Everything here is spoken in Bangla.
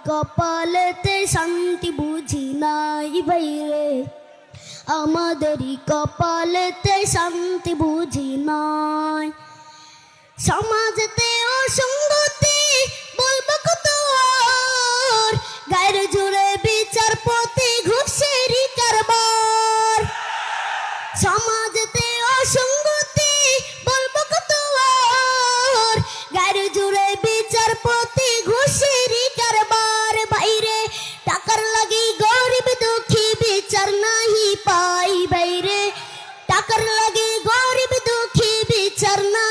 কপালেতে শান্তি বুঝি নাই ভাইরে, আমাদেরই কপালেতে শান্তি বুঝি নাই। সমাজে